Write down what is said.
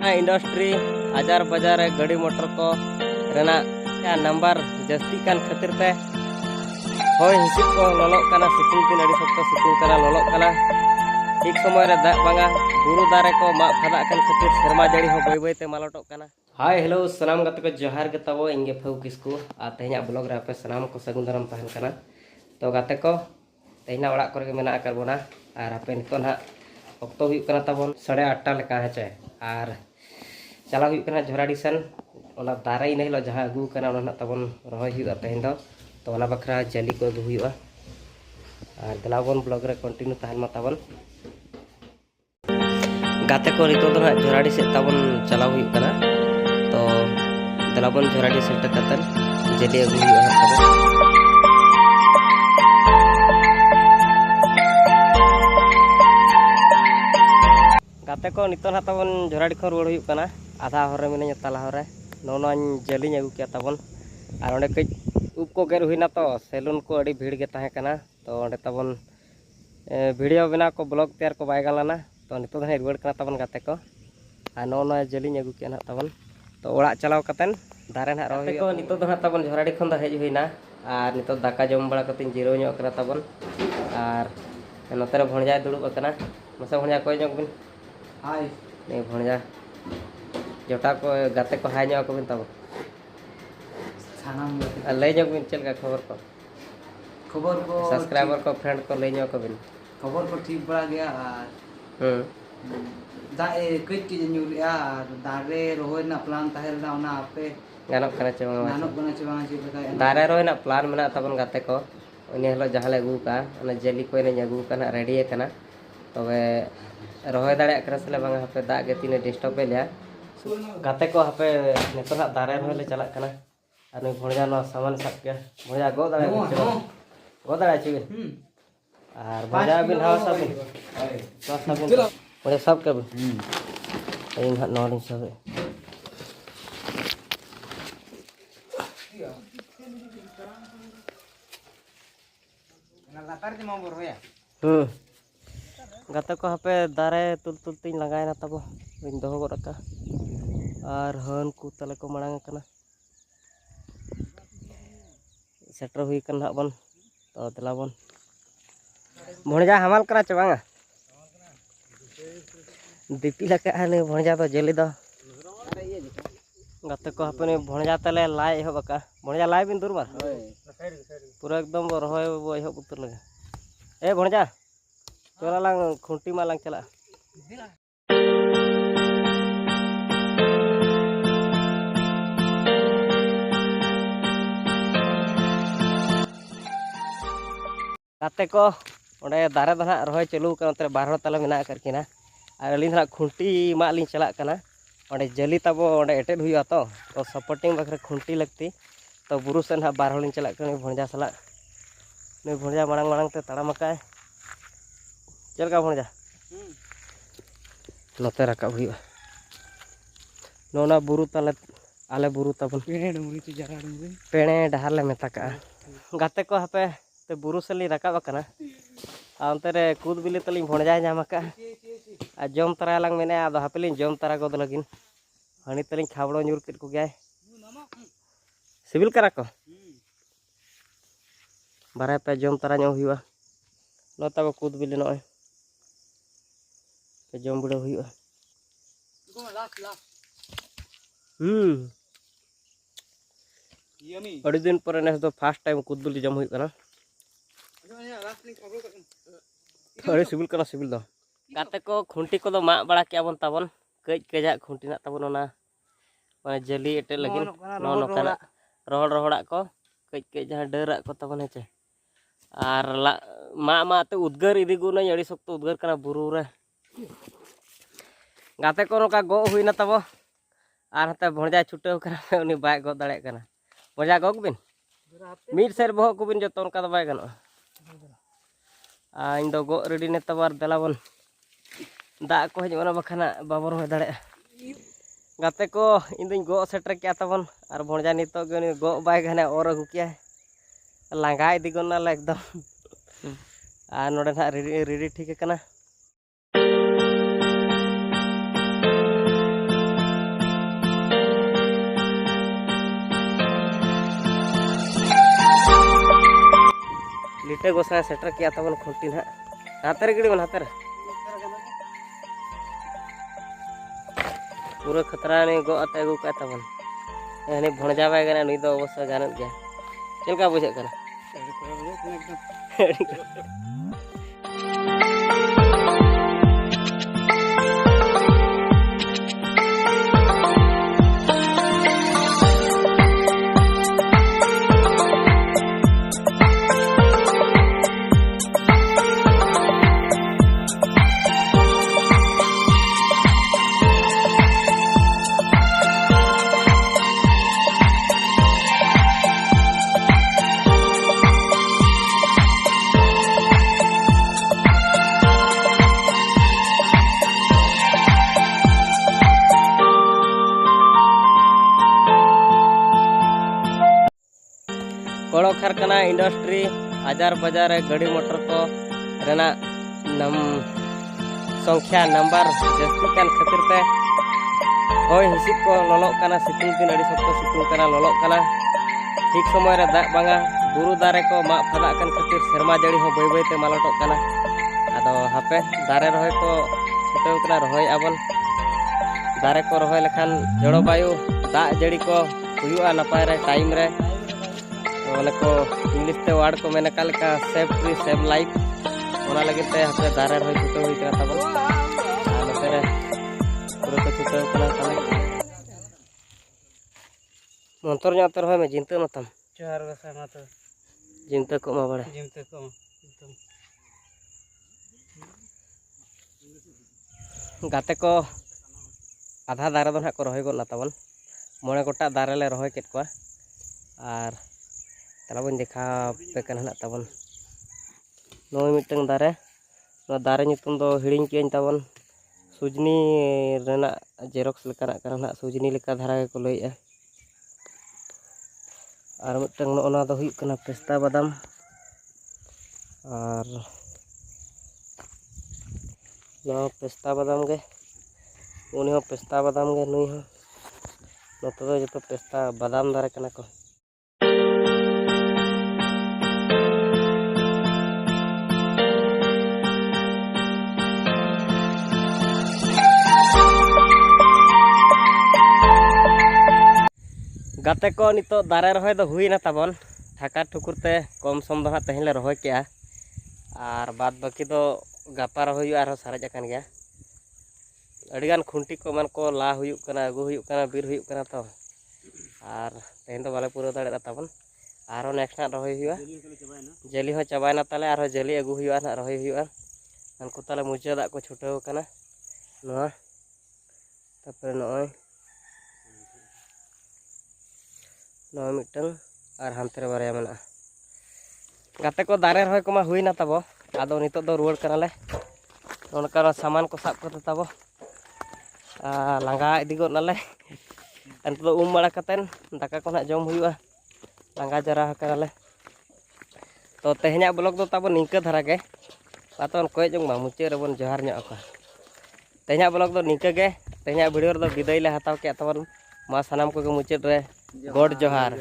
Industry हजार बाजार गाड़ी मोटर को रेना नंबर जस्ती कान खातिर ते होय हिसिब को लॉलोक काना सितुंग दिन अड़ी सख्त सितुंग काना लॉलोक काना ठीक समय रे दाग बांगा बुरु दारे को मा फदा कान खातिर शर्मा जड़ी हो बय बय ते मालटोक काना। हाय हेलो सलाम गत को जोहार के तबो इंगे फौ किसको आ तेहना ब्लॉग रे आपे सलाम को सगुन दाराम तहन काना। तो गाते को तेहना ओड़ा कर के मेना कर बोना आर आपे नितो ना ऑक्टो हुई काना तबन 8:30 लेका हेचे आर चला हुई काना झोराडी सन ओना दारे इन हिलो जहां अगू काना ओना तबन रहोय हुई तेहन दो तो ओना बखरा जली को अगू हुईवा आर दलाबन ब्लॉग रे कंटिन्यू तहन मा तबन गाते को नितो दो ना झोराडी से तबन चला हुई काना। तो दलाबन झोराडी सेट कतन जली अगू हुईवा तबन गाते को नितो ना तबन झोराडी खो रुवाड़ हुई काना आधा हरे मिने तला हरे नोन जलिंग अगू किया तबन और ओंडे कई उप को गेर हुईना तो सेलून को अड़ी भीड़ के ताहे कना। तो ओंडे तबन वीडियो बना को ब्लॉग तैयार को बाय गालाना तो नितो दे रुवाड़ कना तबन गाते को आ नोन जलिंग अगू किया ना तबन तो ओड़ा चलाव कतन दारे ना रही को नितो दो तबन झोराडी खन द हेज हुईना और नितो दाका जम बड़ा कतिन जिरो ᱧᱚᱜ कना तबन और नोतरे भणजा दुड़ुब कना मसे भणजा कोय ᱧᱚᱜ बिन हाय ने भणजा जोटा को गाते को हाय ᱧᱚᱜ को बिन तब लय ᱧᱚᱜ बिन चल का खबर को सब्सक्राइबर को फ्रेंड को लय ᱧᱚᱜ को बिन खबर को ठीक बड़ा गया और दाए कई की ᱧᱩᱞᱮᱜᱼᱟ दारे रोहय ना प्लान ताहेरना ओना आपे गानोक कना चे बांगा चे बताए दारे रोहय ना प्लान मेना तबन गाते को उनी हलो जहां ले अगू का ओना जली को ने अगू कना रेडी कना तबे रोहय दाड़े कना से बांगा हपे दा गे तिने डिस्टर्ब लिया गाते को हपे नितो ना दारे रोहय ले चला कना और भणजा नो सामान सब के भणजा गो दाड़े चे और भणजा बिन हाव सब भणजा सब के इन हाथ नो सब लातार जे मांबर होया गाते को हपे दारे तुल तुल तिन लगायना तब बिन दोहो गो रका और हन को तले को मणांग कना सेटर हुई कना बन तो दलाबन भणजा हमाल करा चे बांगा दीपी लका ने भणजा तो जली दो गाते को हपे ने भणजा तले लाय एहो बका भणजा लाय बिन दुरबार पूरा एकदम रहोय वो एहो उतर लगे ए भणजा चला लांग खुंटी मालांग चला गाते को ओंडे दारे द ना रहोय चालू कना तरे बारह तला मेना करकिना और अली ना खुंटी मा लिंग चला कना ओंडे जली तबो ओंडे एटेड हुआ तो सपोर्टिंग बखरे खुंटी लगती तो बुरु से ना बारह लिंग चला कना भणजा सला ने भणजा मांग मांग ते तड़ामकाय चल का भणजा नोते रकाब हुआ नोना बुरु तले आले बुरु तबन पेणे डहार ले मेता का गाते को हपे ते बुरु सली रकाब कना अंते रे कूद बिली तलिंग भणजा नामका आ जम तरा लांग मेने आदो हपेलिंग जम तरा गोद लगिन हनी तलिंग खाबड़ो ᱧᱩᱨ केट को गया सिविल करा को बारे पे जम तरा ᱧᱚᱜ हुआ नोता को कूद बिली नय पे जम बुड़ो हुआ अड़ी दिन पर नेस दो फर्स्ट टाइम कूद बिली जम हुई कना अरे सिविल कना सिविल दो गाते को खुंटी को दो मा बड़ा के बन तबन कज कजा खुंटी ना तबन ओना माने जली एटे लगिन नो नोकाना रोहड़ रोहड़ा को कज कज जहां डरा को तबन हेचे और मा मा ते उद्गार इदी गुना अड़ी सख्त उद्गार कना बुरु रे गाते को नोका गो हुईना तबो और हते भणजा छुटेव कना उनी बाय गो दाड़े कना भणजा गो बिन मीर सेर बहो को बिन जो तो उनका बाय गनो इन दो गो रेडी ने तबार दलाबन दा को हजना बखाना बाबर हो दाड़े गाते को इन दिन गो सेटर किया तबन और भणजा नितो गे गो बाय गने और अगु किया लांगा इदी गना एकदम आ नोडे ना रेडी ठीक कना ᱤᱴᱟᱹ ᱜᱚᱥᱟᱭ सेटर किया तबन खुंटी ना हाथे रे गिड़ी मन हाथे रे पूरा खतरा ने गो आते अगु का तबन एने भणजा बाय गना नुई दो अवश्य जानत गया चलका बुझे कना कड़ो कारखाना इंडस्ट्री हजार बाजार गाड़ी मोटर को रेना नम संख्या नंबर जस्ती कान खातिर ते होय हिसिब को ललक काना सितुंग दिन अड़ी सख्त सितुंग काना ललक काना ठीक समय रे दाग बांगा बुरु दारे को मा फदा कान खातिर शर्मा जड़ी हो बय बय ते मालटक काना आदो हापे दारे रहोय को छुटेव काना रहोय आबन दारे को रहोय लेखान जड़ो बायु दाग जड़ी को हुयुआ नपाय रे टाइम रे को इंग्लिश ते वर्ड को मेने का लेका सेव ट्री सेव लाइफ ओना लगे ते हते दारे रहोय छुटे हुई करा तबन आ नते रे पूरा को छुटे कना तले मंतर न्या तर होय में जिनते मतम चार बसा मत जिनते को मा बड़े जिमते को एकदम गाते को आधा दारे दो ना को रहोय गो ना तबन मोणे गोटा दारे ले रहोय केट को आर तला बन देखा पे कना तबन नोय मिटंग दारे नो दारे नितुम दो हिडिंग केन तबन सुजनी रेना जेरॉक्स लेकाना कना सुजनी लेका धारा को लइया आर मिटंग नो ओना दो हुई कना पेस्ता बादाम आर नो पेस्ता बादाम गे उनी हो पेस्ता बादाम गे नुई हो नतो दो जतो पेस्ता बादाम दारे कना को गाते को नितो दारे रहोय दो हुई ना तबन ठाका ठुकुरते कम सम दो हां तहेले रहोय के आर बाद बाकी दो गापा रहोय आर सारेज अकन गया अडिगान खुंटी को मन को ला हुयुक कना अगु हुयुक कना बीर हुयुक कना तो आर तेन तो बाले पूरा दाड़े तबन आरो नेक्स्ट ना रहोय हुआ जली हो चबायना ताले आरो जली अगु हुयुआ ना रहोय हुयुआ अनको ताले मुचा दा को छुटेव कना नोआ तापर नोय नोय मिटंग आर हानते रे बारया मेना गाते को दारे रहोय को मा हुईना तबो आदो नितो दो रुवाड़ कनाले ओनका सामान को साब करते तबो लांगा इदी गो नाले अंत दो बड़ा कतेन दाका को ना जम हुयुआ लांगा जरा कनाले तो तेहना ब्लॉग दो तबो निंका धारा गे पातन कोय जंग मा मुचे रे बन जोहार न्या का तेहना ब्लॉग दो निंका गे तेहना वीडियो रे दो विदाई ले हताव के तबन मा सनाम को मुचे रे गॉड जोहार।